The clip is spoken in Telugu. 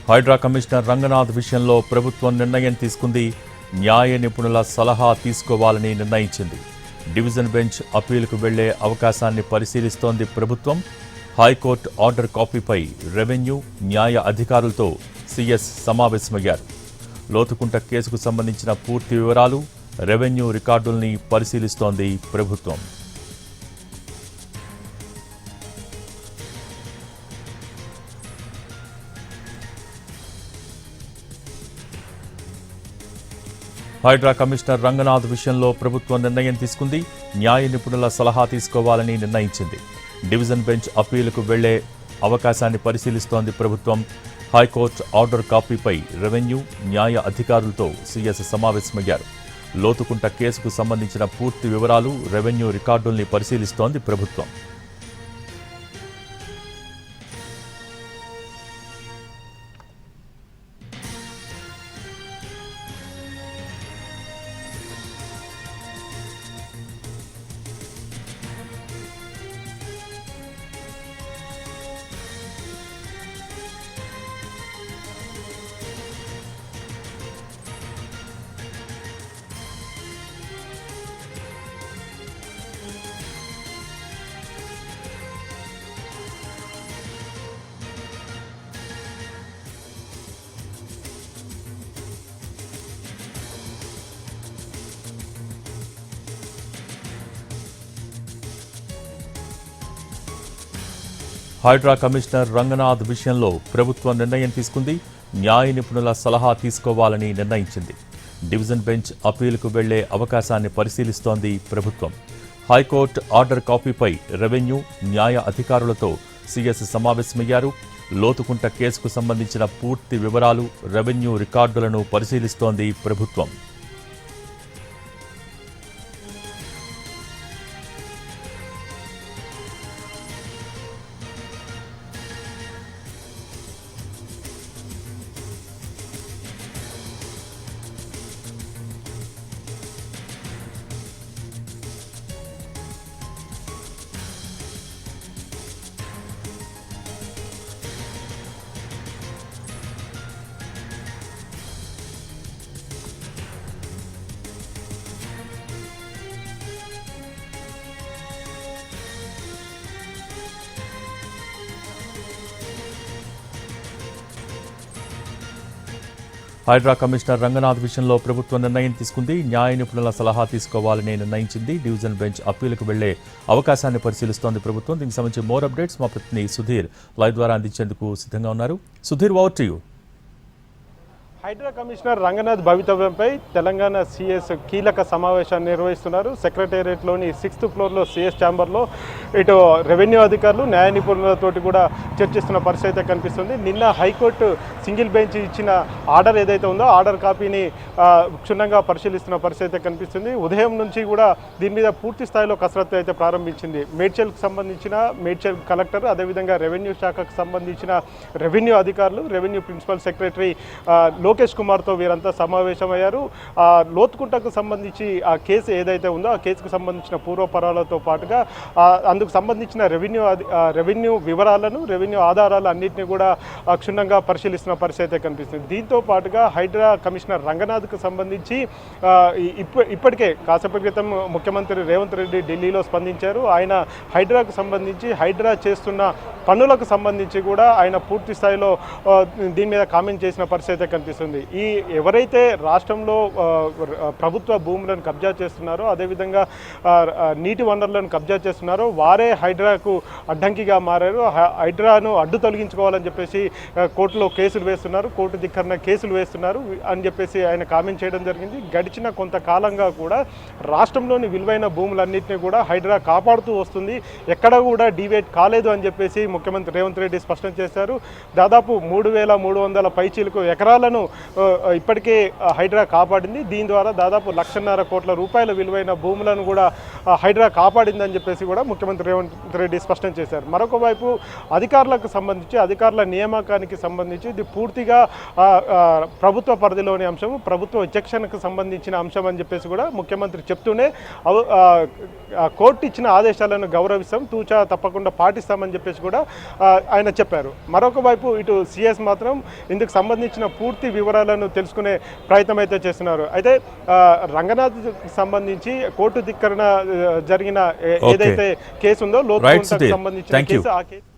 హైడ్రా కమిషనర్ రంగనాథ్ విషయంలో ప్రభుత్వం నిర్ణయం తీసుకుంది. న్యాయ నిపుణుల సలహా తీసుకోవాలని నిర్ణయించింది. డివిజన్ బెంచ్ అప్పీలుకు వెళ్లే అవకాశాన్ని పరిశీలిస్తోంది ప్రభుత్వం. హైకోర్టు ఆర్డర్ కాపీపై రెవెన్యూ, న్యాయ అధికారులతో సీఎస్ సమావేశమయ్యారు. లోతుకుంట కేసుకు సంబంధించిన పూర్తి వివరాలు, రెవెన్యూ రికార్డుల్ని పరిశీలిస్తోంది ప్రభుత్వం. హైడ్రా కమిషనర్ రంగనాథ్ విషయంలో ప్రభుత్వం నిర్ణయం తీసుకుంది. న్యాయ నిపుణుల సలహా తీసుకోవాలని నిర్ణయించింది. డివిజన్ బెంచ్ అప్పీలుకు వెళ్లే అవకాశాన్ని పరిశీలిస్తోంది ప్రభుత్వం. హైకోర్టు ఆర్డర్ కాపీపై రెవెన్యూ, న్యాయ అధికారులతో సీఎస్ సమావేశమయ్యారు. లోతుకుంట కేసుకు సంబంధించిన పూర్తి వివరాలు, రెవెన్యూ రికార్డుల్ని పరిశీలిస్తోంది ప్రభుత్వం. హైడ్రా కమిషనర్ రంగనాథ్ విషయంలో ప్రభుత్వం నిర్ణయం తీసుకుంది. న్యాయ నిపుణుల సలహా తీసుకోవాలని నిర్ణయించింది. డివిజన్ బెంచ్ అప్పీలుకు వెళ్లే అవకాశాన్ని పరిశీలిస్తోంది ప్రభుత్వం. హైకోర్టు ఆర్డర్ కాపీపై రెవెన్యూ, న్యాయ అధికారులతో సీఎస్ సమావేశమయ్యారు. లోతుకుంట కేసుకు సంబంధించిన పూర్తి వివరాలు, రెవెన్యూ రికార్డులను పరిశీలిస్తోంది ప్రభుత్వం. హైడ్రా కమిషనర్ రంగనాథ్ విషయంలో ప్రభుత్వం నిర్ణయం తీసుకుంది. న్యాయ నిపుణుల సలహా తీసుకోవాలని నిర్ణయించింది. డివిజన్ బెంచ్ అప్పీలుకు వెళ్లే అవకాశాన్ని పరిశీలిస్తోంది ప్రభుత్వం. దీనికి సంబంధించి మోర్ అప్డేట్స్ మా ప్రతినిధి సుధీర్ లైవ్ ద్వారా అందించేందుకు సిద్ధంగా ఉన్నారు. Sudheer, over to you. HYDRAA commissioner Ranganath భవితవ్యంపై తెలంగాణ సీఎస్ కీలక సమావేశాన్ని నిర్వహిస్తున్నారు. సెక్రటేరియట్లోని 6th ఫ్లోర్లో సీఎస్ ఛాంబర్లో ఇటు రెవెన్యూ అధికారులు, న్యాయ నిపుణులతోటి కూడా చర్చిస్తున్న పరిస్థితి అయితే కనిపిస్తుంది. నిన్న హైకోర్టు సింగిల్ బెంచ్ ఇచ్చిన ఆర్డర్ ఏదైతే ఉందో ఆర్డర్ కాపీని క్షుణ్ణంగా పరిశీలిస్తున్న పరిస్థితి అయితే కనిపిస్తుంది. ఉదయం నుంచి కూడా దీని మీద పూర్తి స్థాయిలో కసరత్తు అయితే ప్రారంభించింది. మేడ్చల్కి సంబంధించిన మేడ్చల్ కలెక్టర్, అదేవిధంగా రెవెన్యూ శాఖకు సంబంధించిన రెవెన్యూ అధికారులు, రెవెన్యూ ప్రిన్సిపల్ సెక్రటరీ లోకేష్ కుమార్తో వీరంతా సమావేశమయ్యారు. లోతుకుంటకు సంబంధించి ఆ కేసు ఏదైతే ఉందో ఆ కేసుకు సంబంధించిన పూర్వపరాలతో పాటుగా అందుకు సంబంధించిన రెవెన్యూ వివరాలను, రెవెన్యూ ఆధారాలు అన్నింటినీ కూడా క్షుణ్ణంగా పరిశీలిస్తున్న పరిస్థితి కనిపిస్తుంది. దీంతో పాటుగా హైడ్రా కమిషనర్ రంగనాథ్కు సంబంధించి ఇప్పటికే కాసేపటి క్రితం ముఖ్యమంత్రి రేవంత్ రెడ్డి ఢిల్లీలో స్పందించారు. ఆయన హైడ్రాకు సంబంధించి, హైడ్రా చేస్తున్న పనులకు సంబంధించి కూడా ఆయన పూర్తి స్థాయిలో దీని మీద కామెంట్ చేసిన పరిస్థితి కనిపిస్తుంది. ఈ ఎవరైతే రాష్ట్రంలో ప్రభుత్వ భూములను కబ్జా చేస్తున్నారో, అదేవిధంగా నీటి వనరులను కబ్జా చేస్తున్నారో వారే హైడ్రాకు అడ్డంకిగా మారారు. హైడ్రాను అడ్డు తొలగించుకోవాలని చెప్పేసి కోర్టులో కేసులు వేస్తున్నారు, కోర్టు ధిక్కరణ కేసులు వేస్తున్నారు అని చెప్పేసి ఆయన కామెంట్ చేయడం జరిగింది. గడిచిన కొంతకాలంగా కూడా రాష్ట్రంలోని విలువైన భూములన్నింటినీ కూడా హైడ్రా కాపాడుతూ వస్తుంది, ఎక్కడ కూడా డివేట్ కాలేదు అని చెప్పేసి ముఖ్యమంత్రి రేవంత్ రెడ్డి స్పష్టం చేశారు. దాదాపు 3,300 పైచీలకు ఎకరాలను ఇప్పటికే హైడ్రా కాపాడింది. దీని ద్వారా దాదాపు 1.5 కోట్ల రూపాయల విలువైన భూములను కూడా హైడ్రా కాపాడిందని చెప్పేసి కూడా ముఖ్యమంత్రి రేవంత్ రెడ్డి స్పష్టం చేశారు. మరొక వైపు అధికారులకు సంబంధించి అధికారుల నియామకానికి సంబంధించి ఇది పూర్తిగా ప్రభుత్వ పరిధిలోని అంశం, ప్రభుత్వ విచక్షణకు సంబంధించిన అంశం అని చెప్పేసి కూడా ముఖ్యమంత్రి చెప్తూనే కోర్టు ఇచ్చిన ఆదేశాలను గౌరవిస్తాం, తూచా తప్పకుండా పాటిస్తామని చెప్పేసి కూడా ఆయన చెప్పారు. మరొక వైపు ఇటు సిఎస్ మాత్రం ఇందుకు సంబంధించిన పూర్తి వివరాలను తెలుసుకునే ప్రయత్నం అయితే చేస్తున్నారు. అయితే రంగనాథ్ సంబంధించి కోర్టు ధిక్కరణ జరిగిన ఏదైతే కేసు ఉందో లోతు సంబంధించిన కేసు, ఆ కేసు